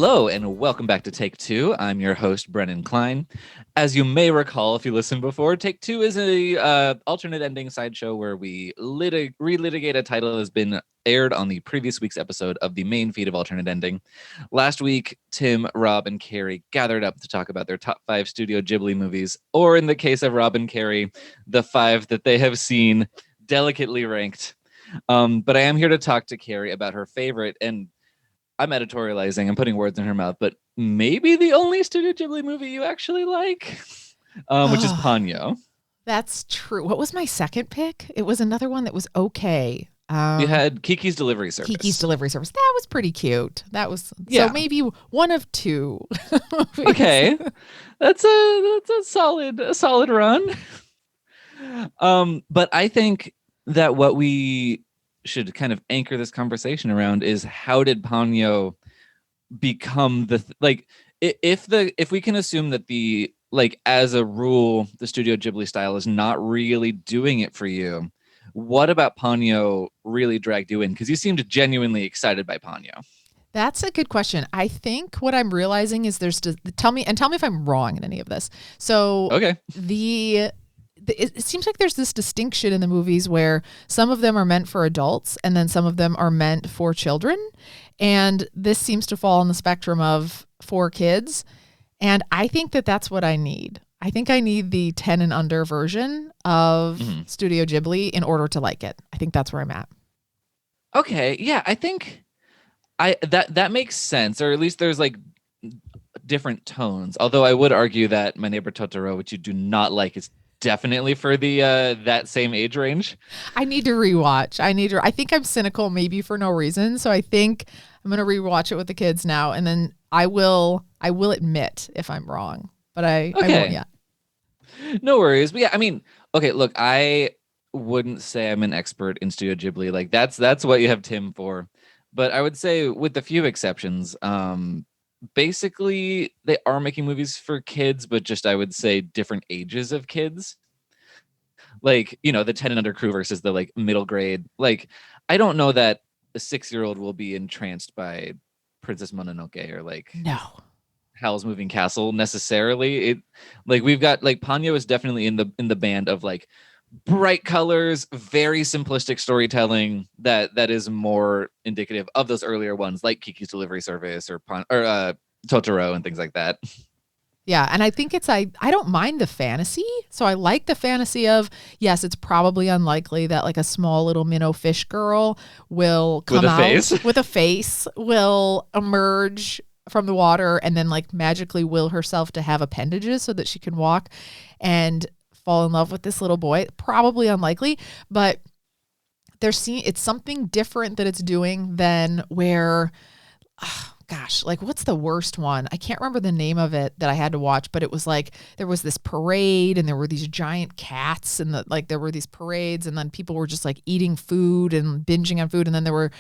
Hello and welcome back to Take Two. I'm your host, Brennan Klein. As you may recall, if you listened before, Take Two is a alternate ending sideshow where we relitigate a title that has been aired on the previous week's episode of the main feed of alternate ending. Last week, Tim, Rob, and Carrie gathered up to talk about their top 5 Studio Ghibli movies, or in the case of Rob and Carrie, the 5 that they have seen, delicately ranked. But I am here to talk to Carrie about her favorite, and I'm editorializing, I'm putting words in her mouth, but maybe the only Studio Ghibli movie you actually like, which is Ponyo. That's true. What was my second pick? It was another one that was okay. You had Kiki's Delivery Service. Kiki's Delivery Service. That was pretty cute. That was so maybe one of two. Okay, that's a solid run. But I think that what we should kind of anchor this conversation around is how did Ponyo become if we can assume that as a rule the Studio Ghibli style is not really doing it for you, what about Ponyo really dragged you in? Because you seemed genuinely excited by Ponyo. That's a good question. I think what I'm realizing is tell me if I'm wrong in any of this. So okay. It seems like there's this distinction in the movies where some of them are meant for adults and then some of them are meant for children. And this seems to fall on the spectrum of for kids. And I think that that's what I need. I think I need the 10 and under version of Studio Ghibli in order to like it. I think that's where I'm at. Okay. Yeah, I think that makes sense. Or at least there's like different tones. Although I would argue that My Neighbor Totoro, which you do not like, is definitely for the that same age range. I need to rewatch. I think I'm cynical maybe for no reason. So I think I'm gonna rewatch it with the kids now, and then I will admit if I'm wrong. But I won't yet. No worries. But yeah, I mean, okay, look, I wouldn't say I'm an expert in Studio Ghibli. Like that's what you have Tim for. But I would say with a few exceptions, basically they are making movies for kids, but just I would say different ages of kids. Like, the 10 and under crew versus the like middle grade. Like, I don't know that a 6-year-old will be entranced by Princess Mononoke or like Howl's Moving Castle necessarily. It like we've got like Ponyo is definitely in the band of like bright colors, very simplistic storytelling that is more indicative of those earlier ones like Kiki's Delivery Service or Totoro and things like that. Yeah, and I think I don't mind the fantasy. So I like the fantasy of, yes, it's probably unlikely that like a small little minnow fish girl will come out with a face, will emerge from the water and then like magically will herself to have appendages so that she can walk and fall in love with this little boy. Probably unlikely, but it's something different that it's doing than where like what's the worst one? I can't remember the name of it that I had to watch, but it was like there was this parade and there were these giant cats and there were these parades and then people were just like eating food and binging on food and then there were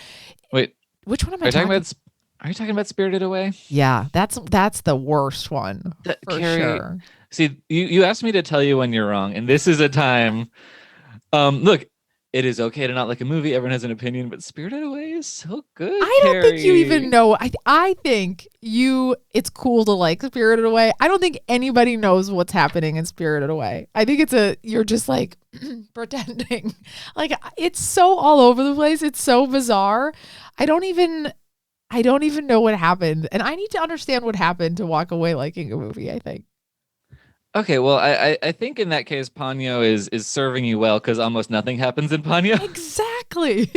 which one am I talking about? Are you talking about Spirited Away? Yeah, that's the worst one for Carrie, sure. See, you asked me to tell you when you're wrong, and this is a time. Look, it is okay to not like a movie. Everyone has an opinion, but Spirited Away is so good. I don't think you even know. I think it's cool to like Spirited Away. I don't think anybody knows what's happening in Spirited Away. I think you're just like pretending. Like it's so all over the place. It's so bizarre. I don't even know what happened, and I need to understand what happened to walk away liking a movie, I think. Okay, well, I think in that case, Ponyo is serving you well because almost nothing happens in Ponyo. Exactly.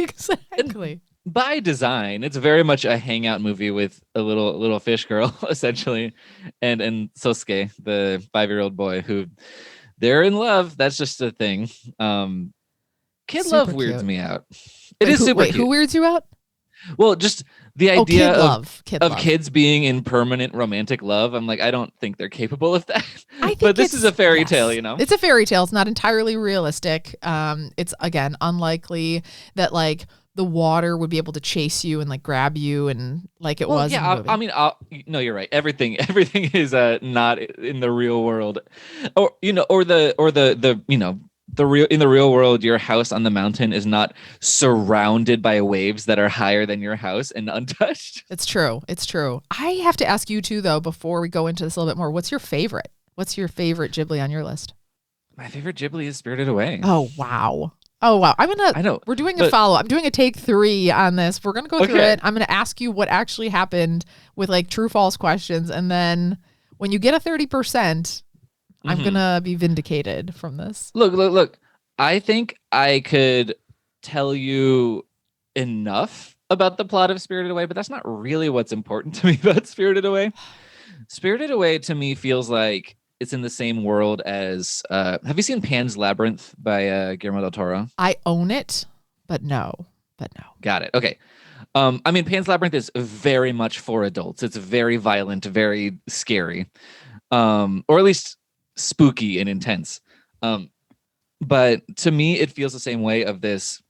And by design, it's very much a hangout movie with a little fish girl, essentially, and Sosuke, the 5-year-old boy who they're in love. That's just a thing. Kid super love cute. Weirds me out. It is super cute. Who weirds you out? Well, just the idea of love. Kids being in permanent romantic love. I'm like, I don't think they're capable of that. But this is a fairy tale, It's a fairy tale. It's not entirely realistic. It's again unlikely that like the water would be able to chase you and like grab you and like it was. Yeah, in the movie. I mean, no, you're right. Everything is not in the real world, or the in the real world, your house on the mountain is not surrounded by waves that are higher than your house and untouched. It's true. It's true. I have to ask you too, though, before we go into this a little bit more. What's your favorite? What's your favorite Ghibli on your list? My favorite Ghibli is Spirited Away. Oh wow. Oh wow. I know. We're doing a follow. I'm doing a take 3 on this. We're gonna go through it. I'm gonna ask you what actually happened with like true false questions, and then when you get a 30%, I'm gonna be vindicated from this. Look. I think I could tell you enough about the plot of Spirited Away, but that's not really what's important to me about Spirited Away. Spirited Away to me feels like it's in the same world as have you seen Pan's Labyrinth by Guillermo del Toro? I own it, but no. Got it. Okay. I mean, Pan's Labyrinth is very much for adults. It's very violent, very scary, or at least spooky and intense. But to me, it feels the same way of this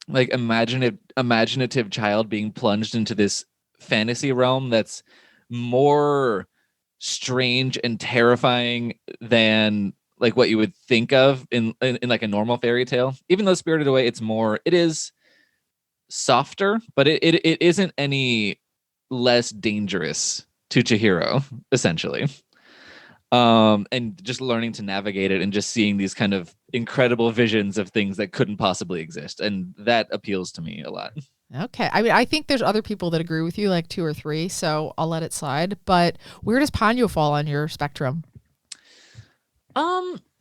like imaginative child being plunged into this fantasy realm that's more strange and terrifying than like what you would think of in like a normal fairy tale. Even though Spirited Away, it is softer, but it isn't any less dangerous to Chihiro, essentially. And just learning to navigate it and just seeing these kind of incredible visions of things that couldn't possibly exist. And that appeals to me a lot. Okay. I mean, I think there's other people that agree with you, like 2 or 3, so I'll let it slide. But where does Ponyo fall on your spectrum?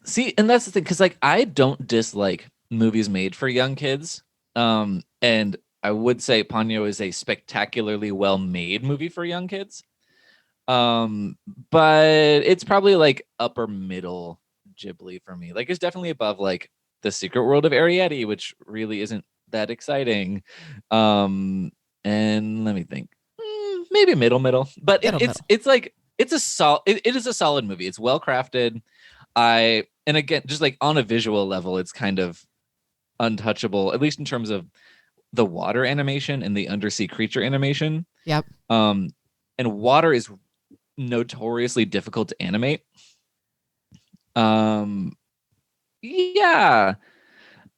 See, and that's the thing, because like I don't dislike movies made for young kids. And I would say Ponyo is a spectacularly well-made movie for young kids. But it's probably like upper middle Ghibli for me. Like it's definitely above like The Secret World of Arrietty, which really isn't that exciting. And let me think. Maybe middle. But it's like it is a solid movie. It's well crafted. And again, just like on a visual level, it's kind of untouchable, at least in terms of the water animation and the undersea creature animation. Yep. And water is notoriously difficult to animate. Yeah.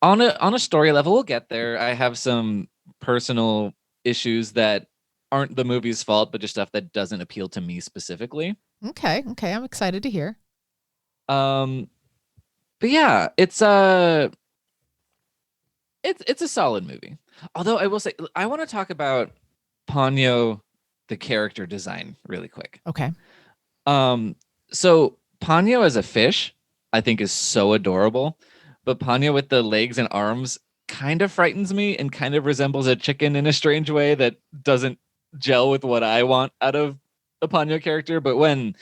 On a story level, we'll get there. I have some personal issues that aren't the movie's fault, but just stuff that doesn't appeal to me specifically. Okay. I'm excited to hear. But yeah, it's a solid movie. Although I will say, I want to talk about Ponyo, the character design, really quick. Okay. So Ponyo as a fish, I think is so adorable, but Ponyo with the legs and arms kind of frightens me and kind of resembles a chicken in a strange way that doesn't gel with what I want out of a Ponyo character. But when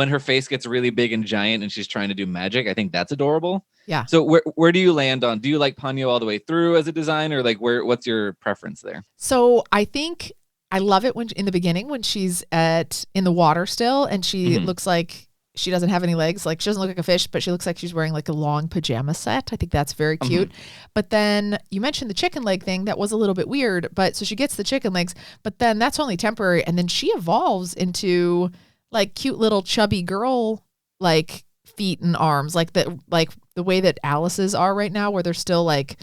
her face gets really big and giant and she's trying to do magic, I think that's adorable. Yeah. So where do you land on? Do you like Ponyo all the way through as a design, or like what's your preference there? So I think I love it when in the beginning when she's in the water still and she looks like she doesn't have any legs. Like she doesn't look like a fish, but she looks like she's wearing like a long pajama set. I think that's very cute. But then you mentioned the chicken leg thing. That was a little bit weird. But so she gets the chicken legs, but then that's only temporary. And then she evolves into like cute little chubby girl, like feet and arms, like the way that Alice's are right now, where they're still like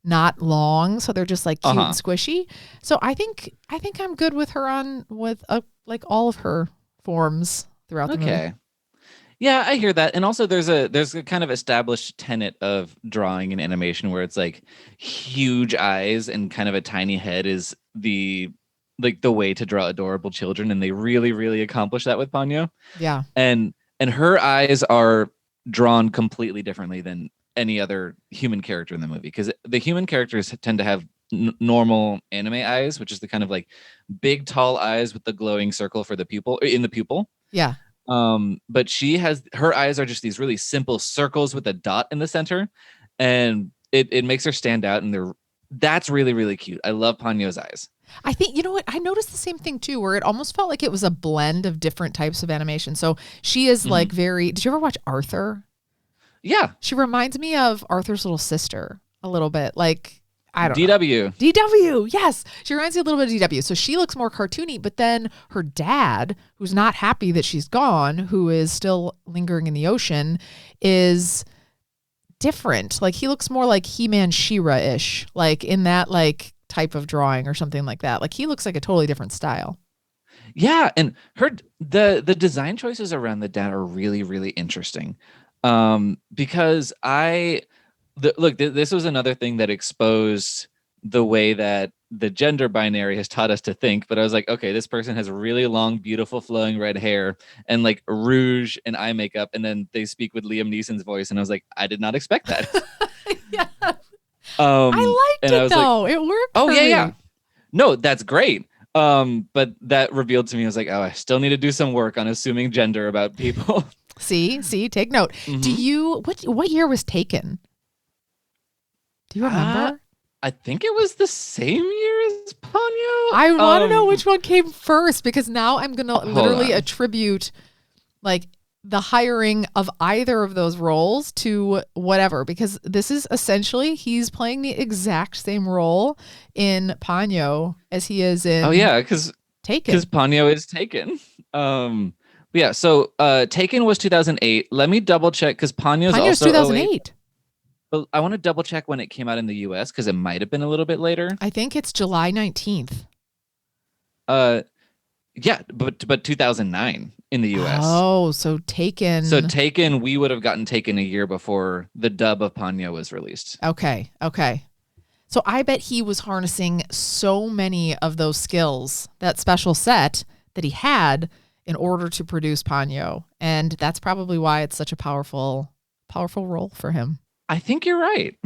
not long, so they're just like cute and squishy. So I think I'm good with her with like all of her forms throughout the movie. Yeah, I hear that. And also there's a kind of established tenet of drawing and animation where it's like huge eyes and kind of a tiny head is the way to draw adorable children, and they really, really accomplish that with Ponyo. Yeah. And her eyes are drawn completely differently than any other human character in the movie, because the human characters tend to have normal anime eyes, which is the kind of like big tall eyes with the glowing circle for the pupil in the pupil. Yeah. But her eyes are just these really simple circles with a dot in the center, and it makes her stand out, and that's really, really cute. I love Ponyo's eyes. I think, you know what, I noticed the same thing too, where it almost felt like it was a blend of different types of animation. So she is like did you ever watch Arthur? Yeah. She reminds me of Arthur's little sister a little bit. Like, I don't know. DW, yes. She reminds me a little bit of DW. So she looks more cartoony, but then her dad, who's not happy that she's gone, who is still lingering in the ocean, is different. Like he looks more like He-Man She-Ra-ish, like in that like type of drawing or something like that. Like he looks like a totally different style. Yeah, and the design choices around the dad are really really interesting, because this was another thing that exposed the way that the gender binary has taught us to think. But I was like, okay, this person has really long, beautiful, flowing red hair and like rouge and eye makeup, and then they speak with Liam Neeson's voice, and I was like, I did not expect that. Yeah. Um, I liked and I it was though. like, It worked oh for yeah, me. yeah, no, that's great. But that revealed to me, I was like, oh, I still need to do some work on assuming gender about people. See, take note. Do Mhm. you what year was Taken? Do you remember? I think it was the same year as Ponyo. I want to know which one came first because now I'm going to Hold literally on. attribute like the hiring of either of those roles to whatever, because this is essentially he's playing the exact same role in Ponyo as he is in Oh yeah, because Taken. Ponyo is Taken. But yeah, so Taken was 2008. Let me double check because Ponyo's Ponyo's also oh 08. 2008. But I want to double check when it came out in the US because it might have been a little bit later. I think it's July 19th. Yeah, but 2009 in the US. Oh, so Taken. So Taken, we would have gotten Taken a year before the dub of Ponyo was released. Okay. So I bet he was harnessing so many of those skills, that special set that he had in order to produce Ponyo. And that's probably why it's such a powerful role for him. I think you're right.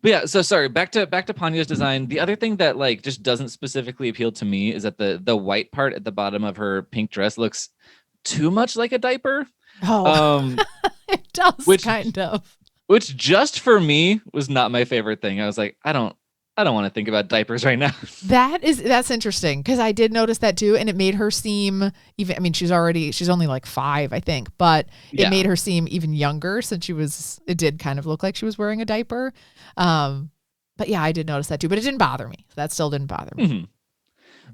But yeah, so sorry, back to Ponyo's design. The other thing that like just doesn't specifically appeal to me is that the white part at the bottom of her pink dress looks too much like a diaper. Oh, it does kind of. Which just for me was not my favorite thing. I was like, I don't want to think about diapers right now. That's interesting because I did notice that too, and it made her seem even. I mean, she's only like 5, I think, but it made her seem even younger since it did kind of look like she was wearing a diaper. But yeah, I did notice that too, but it didn't bother me. That still didn't bother me. Mm-hmm.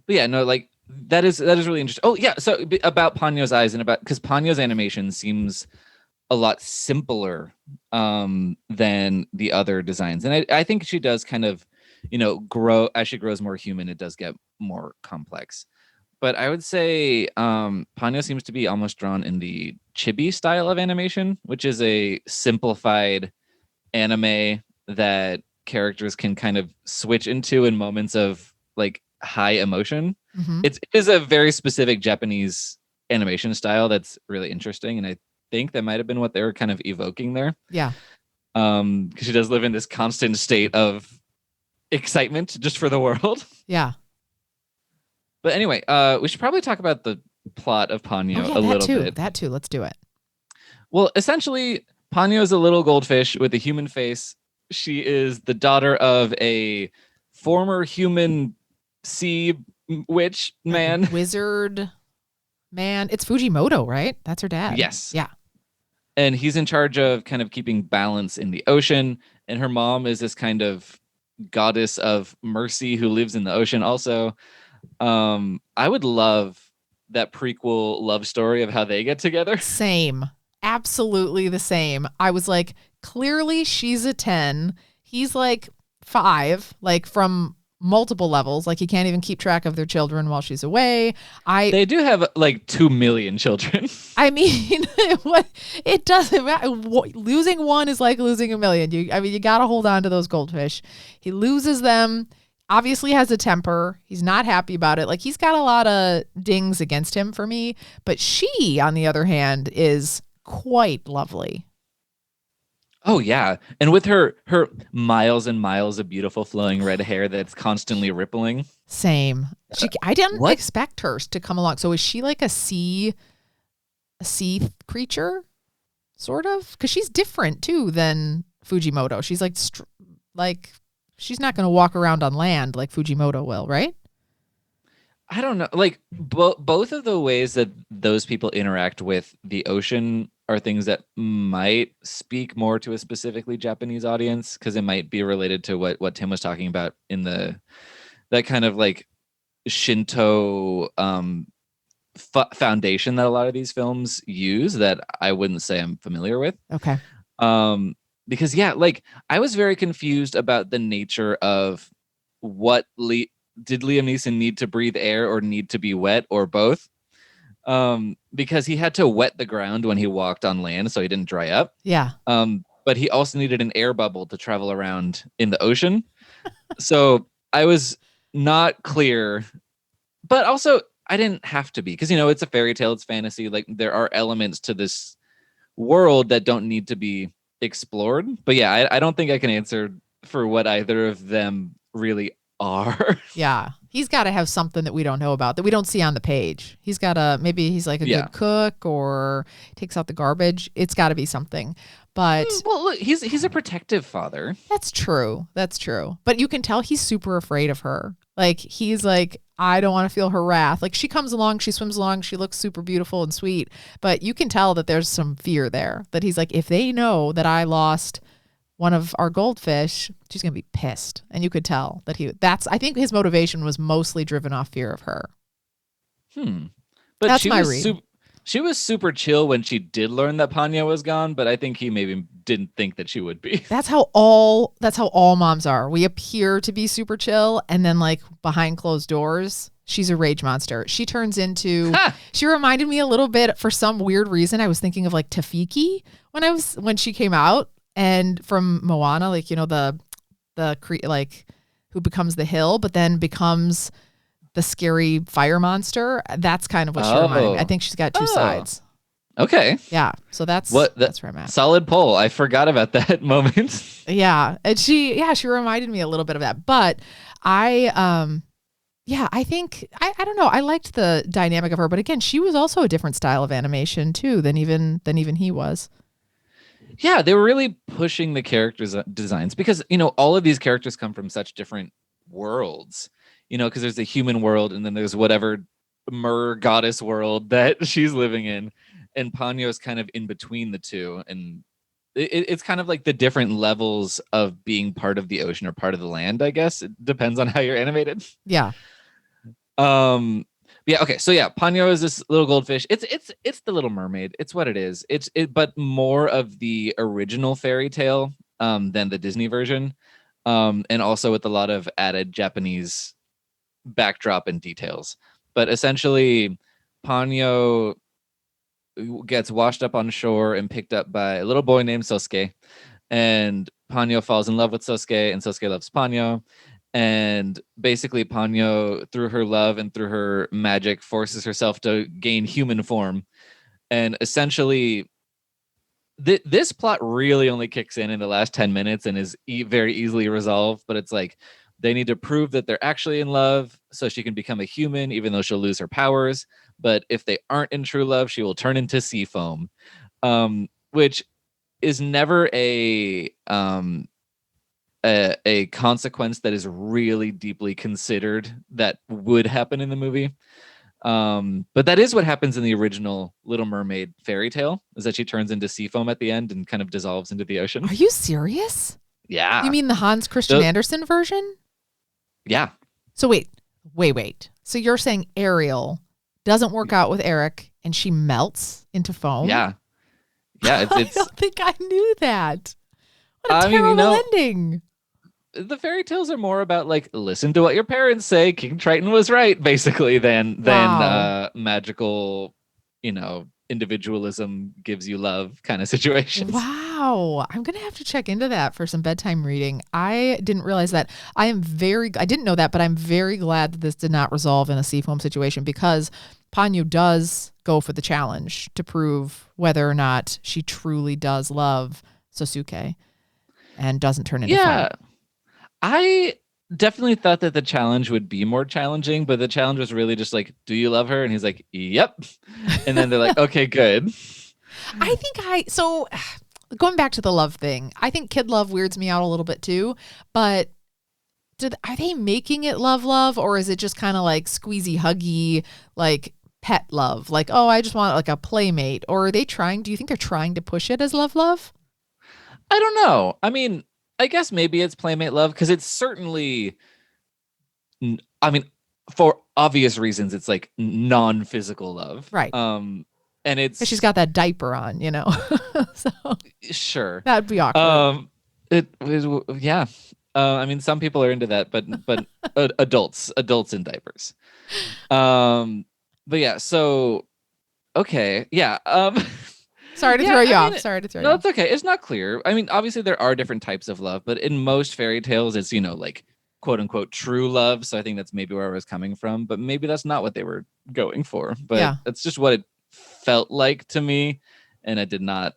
But yeah, no, like that is really interesting. Oh yeah, so about Ponyo's eyes and because Ponyo's animation seems a lot simpler than the other designs, and I think she does kind of grow as she grows more human. It does get more complex, but I would say Ponyo seems to be almost drawn in the chibi style of animation, which is a simplified anime that characters can kind of switch into in moments of like high emotion. Mm-hmm. It is a very specific Japanese animation style that's really interesting, and I think that might have been what they were kind of evoking there. Yeah. Because she does live in this constant state of excitement just for the world. Yeah. But anyway, we should probably talk about the plot of Ponyo a little bit. That too. Let's do it. Well, essentially, Ponyo is a little goldfish with a human face. She is the daughter of a former human sea witch man. Wizard man. It's Fujimoto, right? That's her dad. Yes. Yeah. And he's in charge of kind of keeping balance in the ocean. And her mom is this kind of goddess of mercy who lives in the ocean also. I would love that prequel love story of how they get together. Same. Absolutely the same. I was like, clearly she's a 10. He's like 5, like from multiple levels. Like he can't even keep track of their children while she's away. They do have like 2 million children. I mean, it doesn't matter. Losing one is like losing a million. You got to hold on to those goldfish. He loses them. Obviously has a temper. He's not happy about it. Like he's got a lot of dings against him for me. But she, on the other hand, is quite lovely. Oh yeah, and with her miles and miles of beautiful flowing red hair that's constantly rippling. Same. I didn't expect her to come along. So is she like a sea creature, sort of? Because she's different too than Fujimoto. She's like she's not going to walk around on land like Fujimoto will, right? I don't know. Like both of the ways that those people interact with the ocean are things that might speak more to a specifically Japanese audience, because it might be related to what Tim was talking about in that kind of like Shinto foundation that a lot of these films use that I wouldn't say I'm familiar with. Okay. Um, because yeah, like I was very confused about the nature of what did Liam Neeson need to breathe air or need to be wet or both? Because he had to wet the ground when he walked on land so he didn't dry up. Yeah. But he also needed an air bubble to travel around in the ocean. So I was not clear, but also I didn't have to be because it's a fairy tale, it's fantasy. Like there are elements to this world that don't need to be explored. But yeah, I don't think I can answer for what either of them really are. Yeah. He's got to have something that we don't know about that we don't see on the page. He's got to, maybe he's like a Yeah. good cook or takes out the garbage. It's got to be something. But well, look, he's a protective father. that's true. That's true. But you can tell he's super afraid of her. Like he's like, I don't want to feel her wrath. Like she comes along, she swims along, she looks super beautiful and sweet. But you can tell that there's some fear there. That he's like, if they know that I lost one of our goldfish, she's gonna be pissed. And you could tell that I think his motivation was mostly driven off fear of her. But that's my read. She was super chill when she did learn that Ponyo was gone, but I think he maybe didn't think that she would be. That's how all moms are. We appear to be super chill, and then like behind closed doors, she's a rage monster. She turns into she reminded me a little bit for some weird reason. I was thinking of like Tafiki when she came out and from Moana, like the like who becomes the hill, but then becomes the scary fire monster. That's kind of what she reminded me. I think she's got two sides. Okay. Yeah. So that's where I'm at. Solid poll. I forgot about that moment. Yeah. And she reminded me a little bit of that. But I think I don't know. I liked the dynamic of her, but again, she was also a different style of animation too than even he was. Yeah, they were really pushing the characters designs because all of these characters come from such different worlds. Because there's a human world and then there's whatever mer goddess world that she's living in, and Ponyo is kind of in between the two, and it's kind of like the different levels of being part of the ocean or part of the land. I guess it depends on how you're animated. Yeah. Yeah. Okay. So yeah, Ponyo is this little goldfish. It's the Little Mermaid. It's what it is. But more of the original fairy tale than the Disney version, and also with a lot of added Japanese backdrop and details. But essentially, Ponyo gets washed up on shore and picked up by a little boy named Sosuke, and Ponyo falls in love with Sosuke, and Sosuke loves Ponyo. And basically, Ponyo, through her love and through her magic, forces herself to gain human form. And essentially, this plot really only kicks in the last 10 minutes and is very easily resolved. But it's like they need to prove that they're actually in love so she can become a human, even though she'll lose her powers. But if they aren't in true love, she will turn into sea foam, which is never a consequence that is really deeply considered that would happen in the movie. But that is what happens in the original Little Mermaid fairy tale, is that she turns into sea foam at the end and kind of dissolves into the ocean. Are you serious? Yeah. You mean the Hans Christian Andersen version? Yeah. So wait. So you're saying Ariel doesn't work out with Eric and she melts into foam? Yeah. Yeah. I don't think I knew that. What a terrible ending. The fairy tales are more about like, listen to what your parents say. King Triton was right, basically, than magical, individualism gives you love kind of situations. Wow. I'm going to have to check into that for some bedtime reading. I didn't realize that. I didn't know that, but I'm very glad that this did not resolve in a seafoam situation, because Ponyo does go for the challenge to prove whether or not she truly does love Sosuke and doesn't turn into fire. I definitely thought that the challenge would be more challenging, but the challenge was really just like, do you love her? And he's like, yep. And then they're like, okay, good. So going back to the love thing, I think kid love weirds me out a little bit too, but are they making it love, or is it just kind of like squeezy, huggy, like pet love? Like, oh, I just want like a playmate. Or do you think they're trying to push it as love? I don't know. I mean, I guess maybe it's playmate love, because it's certainly, for obvious reasons, it's like non-physical love. Right. and it's she's got that diaper on, so sure. that'd be awkward. Yeah. I mean, some people are into that, but adults in diapers. But yeah, so okay, yeah. Sorry to Yeah, throw you I off. mean, Sorry to throw you no, off. it's okay. It's not clear. I mean, obviously there are different types of love, but in most fairy tales, it's like quote unquote true love. So I think that's maybe where I was coming from, but maybe that's not what they were going for. But Yeah. that's just what it felt like to me, and I did not.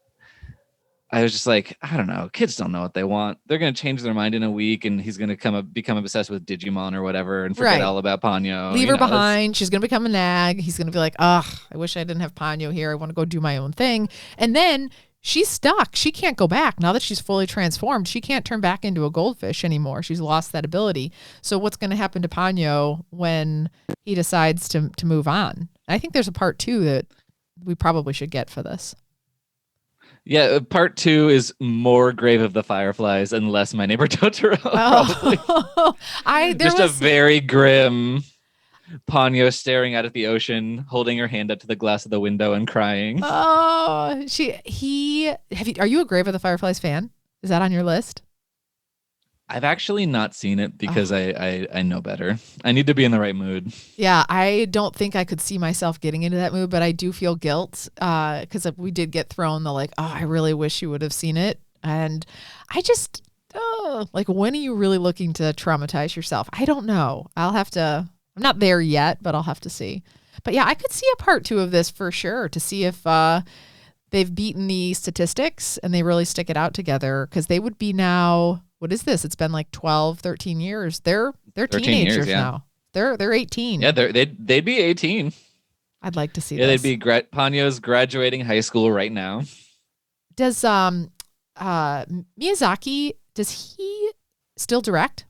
I was just like, I don't know. Kids don't know what they want. They're gonna change their mind in a week, and he's gonna become obsessed with Digimon or whatever, and forget Right. all about Ponyo. Leave her behind. She's gonna become a nag. He's gonna be like, ugh, I wish I didn't have Ponyo here. I want to go do my own thing. And then she's stuck. She can't go back. Now that she's fully transformed, she can't turn back into a goldfish anymore. She's lost that ability. So what's gonna happen to Ponyo when he decides to move on? I think there's a part 2 that we probably should get for this. Yeah, part 2 is more Grave of the Fireflies and less My Neighbor Totoro. Probably. A very grim Ponyo staring out at the ocean, holding her hand up to the glass of the window and crying. Oh, are you a Grave of the Fireflies fan? Is that on your list? I've actually not seen it because I know better. I need to be in the right mood. Yeah, I don't think I could see myself getting into that mood, but I do feel guilt because we did get thrown the I really wish you would have seen it. And I just, when are you really looking to traumatize yourself? I don't know. I'm not there yet, but I'll have to see. But yeah, I could see a part 2 of this for sure to see if they've beaten the statistics and they really stick it out together, because they would be now... What is this? It's been 12, 13 years. They're teenagers now. They're 18. Yeah, they'd be 18. I'd like to see this. Yeah, this. They'd be Ponyo's graduating high school right now. Does Miyazaki, does he still direct?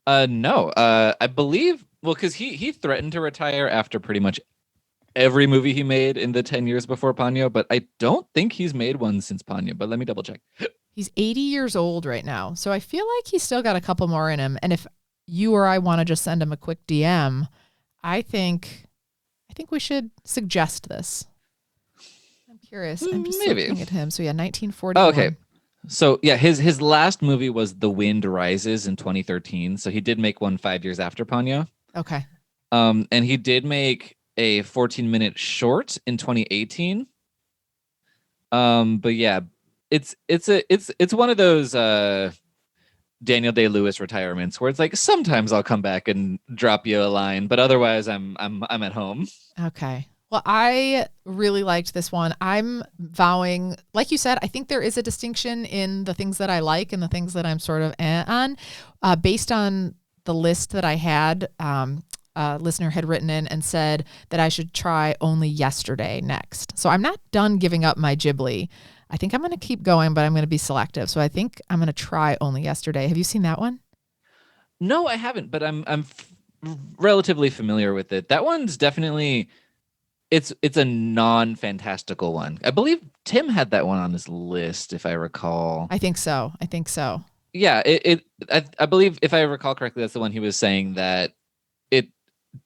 No. I believe because he threatened to retire after pretty much every movie he made in the 10 years before Ponyo, but I don't think he's made one since Ponyo, but let me double check. He's 80 years old right now, so I feel like he's still got a couple more in him. And if you or I want to just send him a quick DM, I think we should suggest this. I'm curious. I'm just looking at him. So yeah, 1941. Oh, okay. So yeah, his last movie was The Wind Rises in 2013. So he did make one 5 years after Ponyo. Okay. And he did make a 14-minute short in 2018. But yeah. It's one of those Daniel Day-Lewis retirements where it's sometimes I'll come back and drop you a line, but otherwise I'm at home. Okay. Well, I really liked this one. I'm vowing, like you said, I think there is a distinction in the things that I like and the things that I'm sort of on. Based on the list that I had, a listener had written in and said that I should try Only Yesterday next. So I'm not done giving up my Ghibli. I think I'm going to keep going, but I'm going to be selective. So I think I'm going to try Only Yesterday. Have you seen that one? No, I haven't, but I'm relatively familiar with it. That one's definitely it's a non-fantastical one. I believe Tim had that one on his list, if I recall. I think so. Yeah, I believe, if I recall correctly, that's the one he was saying that it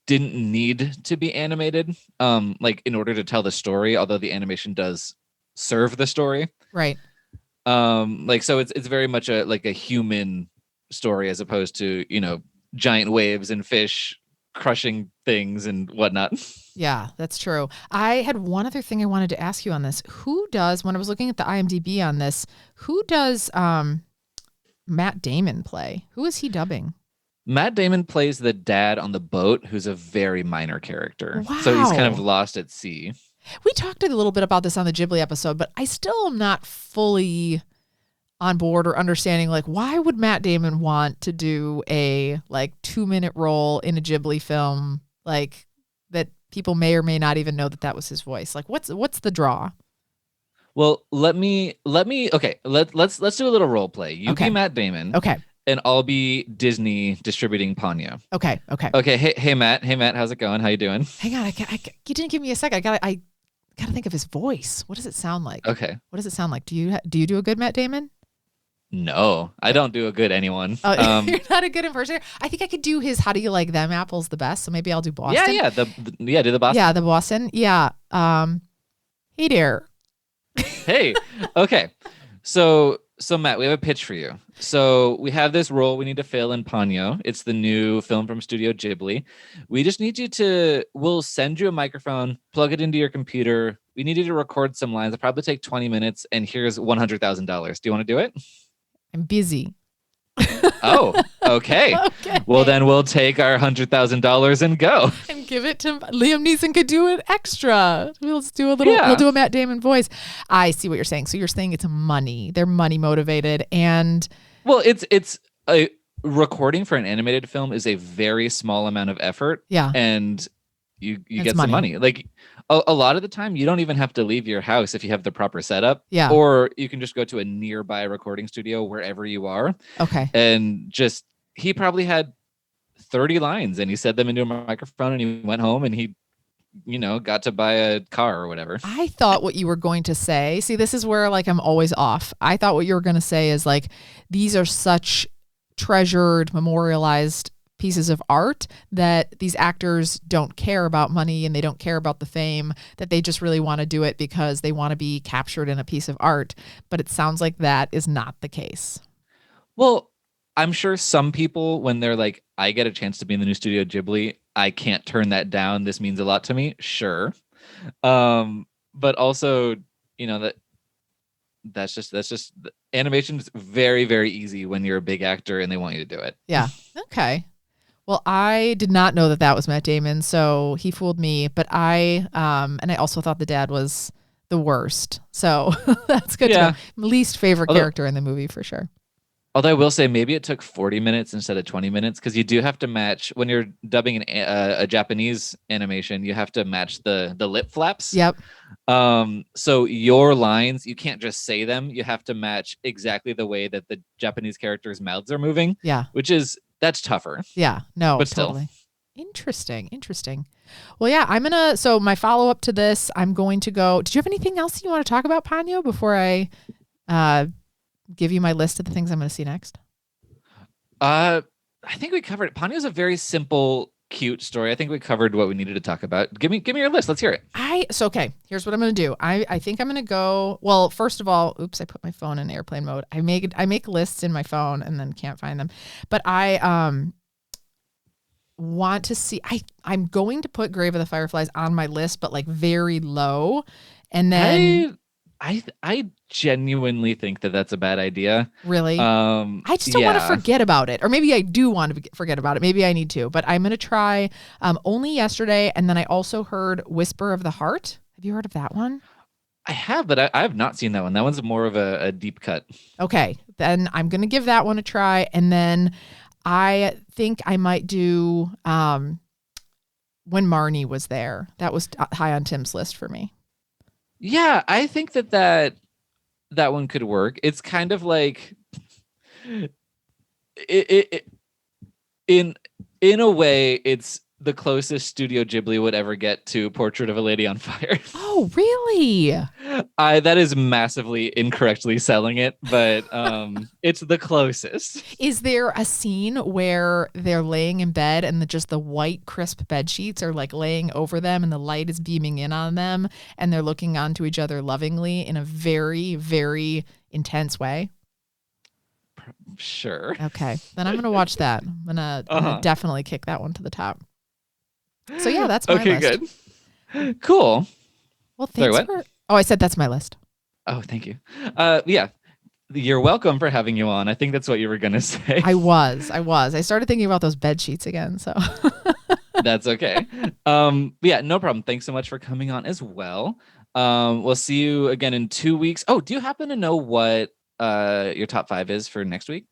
didn't need to be animated, in order to tell the story, although the animation does serve the story, right? So it's very much a human story as opposed to giant waves and fish crushing things and whatnot. Yeah, that's true. I had one other thing I wanted to ask you on this. When I was looking at the IMDb on this, who does Matt Damon play? Who is he dubbing? Matt Damon plays the dad on the boat, who's a very minor character. Wow. So he's kind of lost at sea. We talked a little bit about this on the Ghibli episode, but I still am not fully on board or understanding, why would Matt Damon want to do a 2-minute role in a Ghibli film, that people may or may not even know that was his voice? What's the draw? Well, let's do a little role play. You be Matt Damon. Okay. And I'll be Disney distributing Ponyo. Okay. Hey, Matt, how's it going? How you doing? Hang on, you didn't give me a second. I gotta think of his voice. What does it sound like? Okay. What does it sound like? Do you do a good Matt Damon? No, I don't do a good anyone. Oh, you're not a good impersonator. I think I could do his "How do you like them apples" the best. So maybe I'll do Yeah, Boston. yeah, do the Yeah, Boston. the Boston. Yeah. Hey there. Hey, okay. So Matt, we have a pitch for you. So we have this role we need to fill in Ponyo. It's the new film from Studio Ghibli. We just need you to. We'll send you a microphone, plug it into your computer. We need you to record some lines. It'll probably take 20 minutes, and here's $100,000. Do you want to do it? I'm busy. Oh, okay. Well, Okay. then we'll take our $100,000 and go. And give it to Liam Neeson could do it extra. We'll just do a little, he'll Yeah. do a Matt Damon voice. I see what you're saying. So you're saying it's money. They're money motivated. And Well, it's a recording for an animated film is a very small amount of effort, yeah, and you it's get some money. money. Like a lot of the time, you don't even have to leave your house if you have the proper setup, Yeah. or you can just go to a nearby recording studio wherever you are, Okay. and just he probably had 30 lines, and he said them into a microphone, and he went home, and he got to buy a car or whatever. I thought what you were going to say, see, this is where like I'm always off. I thought what you were going to say is like, these are such treasured, memorialized pieces of art that these actors don't care about money and they don't care about the fame, that they just really want to do it because they want to be captured in a piece of art. But it sounds like that is not the case. Well, I'm sure some people, when they're like, I get a chance to be in the new Studio Ghibli, I can't turn that down. This means a lot to me. Sure. But also, that that's just animation is very, very easy when you're a big actor and they want you to do it. Yeah. Okay. Well, I did not know that that was Matt Damon, so he fooled me. But and I also thought the dad was the worst. So that's good to know. Yeah. Least favorite Although, character in the movie for sure. although I will say maybe it took 40 minutes instead of 20 minutes because you do have to match when you're dubbing a Japanese animation, you have to match the lip flaps. Yep. So your lines, you can't just say them. You have to match exactly the way that the Japanese characters' mouths are moving. Yeah. That's tougher. Yeah. No, But still. totally. Interesting. Well, yeah, so my follow up to this, I'm going to go. Did you have anything else you want to talk about, Ponyo, before I give you my list of the things I'm going to see next? I think we covered it. Ponyo's a very simple, cute story. I think we covered what we needed to talk about. Give me your list. Let's hear it. Okay. Here's what I'm going to do. I think I'm going to go. Well, first of all, oops, I put my phone in airplane mode. I make lists in my phone and then can't find them. But I want to see. I'm going to put Grave of the Fireflies on my list, but like very low, and then I genuinely think that that's a bad idea. really, I just don't want to forget about it, or maybe I do want to forget about it. Maybe I need to, but I'm gonna try. Only Yesterday, and then I also heard Whisper of the Heart. Have you heard of that one? I have, but I have not seen that one. That one's more of a deep cut. Okay, then I'm gonna give that one a try, and then I think I might do When Marnie Was There. That was high on Tim's list for me. Yeah, I think that one could work. It's kind of like it in a way, it's the closest Studio Ghibli would ever get to Portrait of a Lady on Fire. Oh, really? That is massively incorrectly selling it, but it's the closest. Is there a scene where they're laying in bed and just the white crisp bed sheets are like laying over them and the light is beaming in on them and they're looking onto each other lovingly in a very, very intense way? Sure. Okay, then I'm gonna watch that. I'm gonna definitely kick that one to the top. So yeah, that's my list. Okay, good. Cool. Well, thanks for. Oh, I said that's my list. Oh, thank you. Yeah, you're welcome for having you on. I think that's what you were gonna say. I was. I started thinking about those bed sheets again. So that's okay. Yeah, no problem. Thanks so much for coming on as well. We'll see you again in 2 weeks. Oh, do you happen to know what your top 5 is for next week?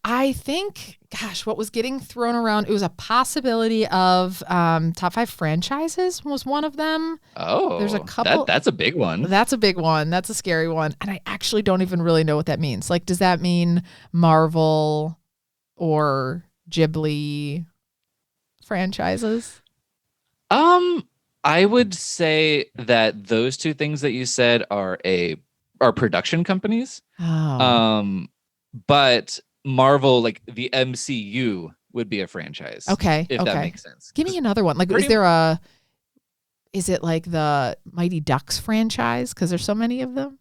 I think, gosh, what was getting thrown around, it was a possibility of top 5 franchises was one of them. Oh, there's a couple. That's a big one. That's a big one. That's a scary one. And I actually don't even really know what that means. Like, does that mean Marvel or Ghibli franchises? I would say that those two things that you said are a are production companies. Oh. But Marvel, like the MCU, would be a franchise. Okay. If that Okay. makes sense. Give me another one. Like, is it like the Mighty Ducks franchise? Because there's so many of them.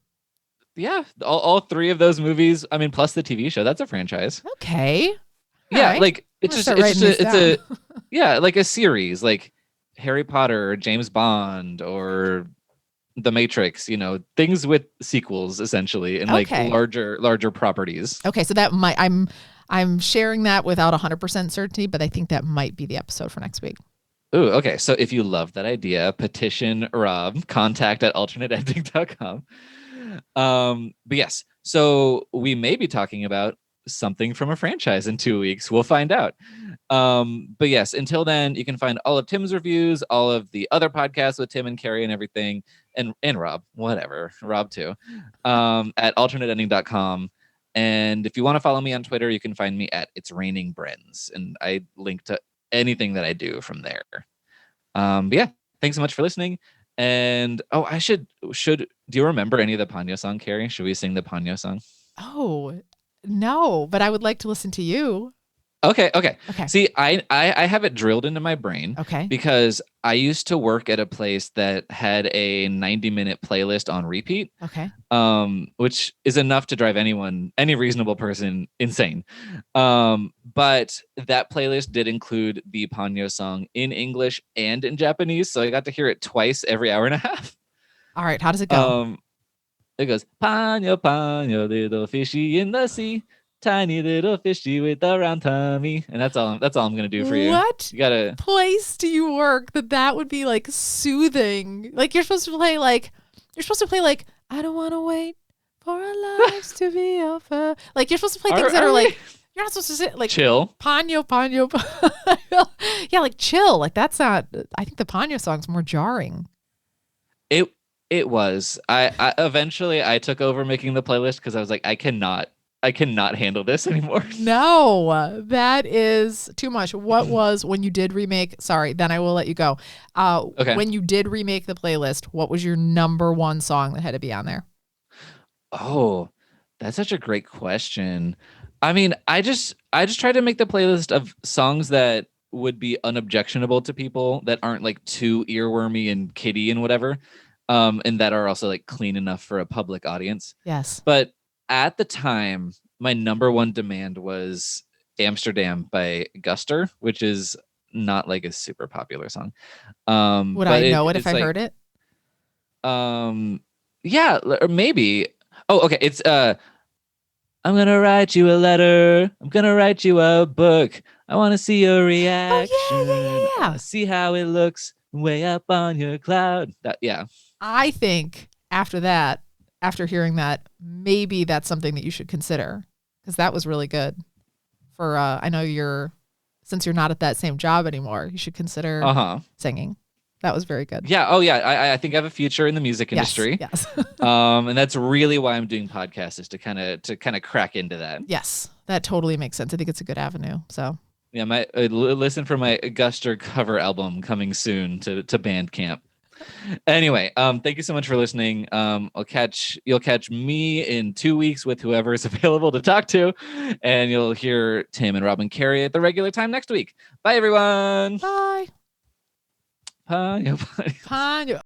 Yeah, all three of those movies. I mean, plus the TV show. That's a franchise. Okay. All Yeah, right. like I'm gonna start writing these down. yeah, like a series, like Harry Potter or James Bond or The Matrix, things with sequels essentially, and like Okay. larger properties. Okay, so that might I'm sharing that without 100% certainty, but I think that might be the episode for next week. Ooh, okay. So if you love that idea, petition Rob, contact@alternateending.com. But yes, so we may be talking about something from a franchise in 2 weeks. We'll find out. But yes, until then, you can find all of Tim's reviews, all of the other podcasts with Tim and Carrie and everything, and Rob, whatever, Rob too, at alternateending.com. And if you want to follow me on Twitter, you can find me at It's Raining Brens, and I link to anything that I do from there. But yeah, thanks so much for listening. And I should do you remember any of the Ponyo song, Carrie? Should we sing the Ponyo song? Oh, no, but I would like to listen to you. Okay. Okay. See, I have it drilled into my brain. Okay. Because I used to work at a place that had a 90-minute playlist on repeat. Okay. Which is enough to drive any reasonable person insane. But that playlist did include the Ponyo song in English and in Japanese, so I got to hear it twice every hour and a half. All right, how does it go? It goes, Ponyo, Ponyo, little fishy in the sea. Tiny little fishy with a round tummy, and that's all I'm gonna do for you. What you gotta place do you work that would be like soothing? Like you're supposed to play like I don't want to wait for our lives to be over. Like you're supposed to play things that are like you're not supposed to sit like chill. Ponyo. Yeah, like chill. Like that's not. I think the Ponyo song's more jarring. It was. I eventually I took over making the playlist because I was like, I cannot handle this anymore. No, that is too much. What was when you did remake? Sorry, then I will let you go. Okay. When you did remake the playlist, what was your number one song that had to be on there? Oh, that's such a great question. I mean, I just tried to make the playlist of songs that would be unobjectionable to people, that aren't like too earwormy and kiddie and whatever, and that are also like clean enough for a public audience. Yes. But at the time, my number one demand was Amsterdam by Guster, which is not like a super popular song. Would I know it if I heard it? Yeah, or maybe. Oh, okay. It's I'm gonna write you a letter. I'm gonna write you a book. I want to see your reaction. Oh, yeah. See how it looks way up on your cloud. Yeah. I think after hearing that, maybe that's something that you should consider, because that was really good. For I know since you're not at that same job anymore, you should consider singing. That was very good. Yeah. Oh, yeah. I think I have a future in the music industry. Yes. And that's really why I'm doing podcasts, is to kind of crack into that. Yes, that totally makes sense. I think it's a good avenue. So yeah, listen for my Guster cover album coming soon to Bandcamp. Anyway, thank you so much for listening. You'll catch me in 2 weeks with whoever is available to talk to, and you'll hear Tim and Rob and Carrie at the regular time next week. Bye, everyone. Bye. Ponyo. Ponyo.